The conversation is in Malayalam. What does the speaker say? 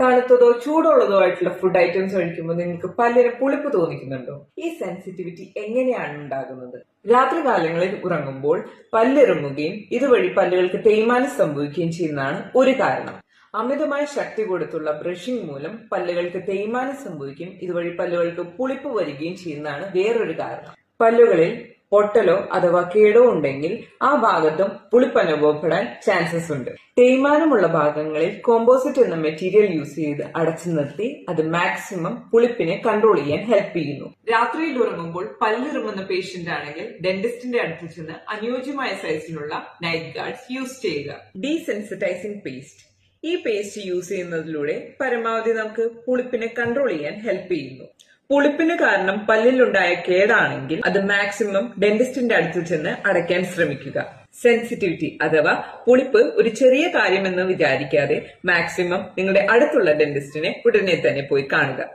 തണുത്തതോ ചൂടുള്ളതോ ആയിട്ടുള്ള ഫുഡ് ഐറ്റംസ് കഴിക്കുമ്പോൾ നിങ്ങൾക്ക് പല്ലിന് പുളിപ്പ് തോന്നിക്കുന്നുണ്ടോ? ഈ സെൻസിറ്റിവിറ്റി എങ്ങനെയാണ് ഉണ്ടാകുന്നത്? രാത്രികാലങ്ങളിൽ ഉറങ്ങുമ്പോൾ പല്ലിറങ്ങുകയും ഇതുവഴി പല്ലുകൾക്ക് തേയ്മാനം സംഭവിക്കുകയും ചെയ്യുന്നതാണ് ഒരു കാരണം. അമിതമായ ശക്തി കൊടുത്തുള്ള ബ്രഷിംഗ് മൂലം പല്ലുകൾക്ക് തേയ്മാനം സംഭവിക്കും, ഇതുവഴി പല്ലുകൾക്ക് പുളിപ്പ് വരികയും ചെയ്യുന്നതാണ് വേറൊരു കാരണം. പല്ലുകളിൽ പൊട്ടലോ അഥവാ കേടോ ഉണ്ടെങ്കിൽ ആ ഭാഗത്തും പുളിപ്പ് അനുഭവപ്പെടാൻ ചാൻസസ് ഉണ്ട്. തേയ്മാനമുള്ള ഭാഗങ്ങളിൽ കോമ്പോസിറ്റ് എന്ന മെറ്റീരിയൽ യൂസ് ചെയ്ത് അടച്ചു നിർത്തി അത് മാക്സിമം പുളിപ്പിനെ കൺട്രോൾ ചെയ്യാൻ ഹെൽപ്പ് ചെയ്യുന്നു. രാത്രിയിൽ ഉറങ്ങുമ്പോൾ പല്ലിറുമുന്ന പേഷ്യന്റ് ആണെങ്കിൽ ഡെന്റിസ്റ്റിന്റെ അടുത്ത് ചെന്ന് അനുയോജ്യമായ സൈസിലുള്ള നൈറ്റ് ഗാർഡ്സ് യൂസ് ചെയ്യുക. ഡീസെൻസിറ്റൈസിംഗ് പേസ്റ്റ്. ഈ പേസ്റ്റ് യൂസ് ചെയ്യുന്നതിലൂടെ പരമാവധി നമുക്ക് പുളിപ്പിനെ കൺട്രോൾ ചെയ്യാൻ ഹെൽപ്പ് ചെയ്യുന്നു. പുളിപ്പിന് കാരണം പല്ലിലുണ്ടായ കേടാണെങ്കിൽ അത് മാക്സിമം ഡെന്റിസ്റ്റിന്റെ അടുത്ത് ചെന്ന് അടയ്ക്കാൻ ശ്രമിക്കുക. സെൻസിറ്റിവിറ്റി അഥവാ പുളിപ്പ് ഒരു ചെറിയ കാര്യമെന്ന് വിചാരിക്കാതെ മാക്സിമം നിങ്ങളുടെ അടുത്തുള്ള ഡെന്റിസ്റ്റിനെ ഉടനെ തന്നെ പോയി കാണുക.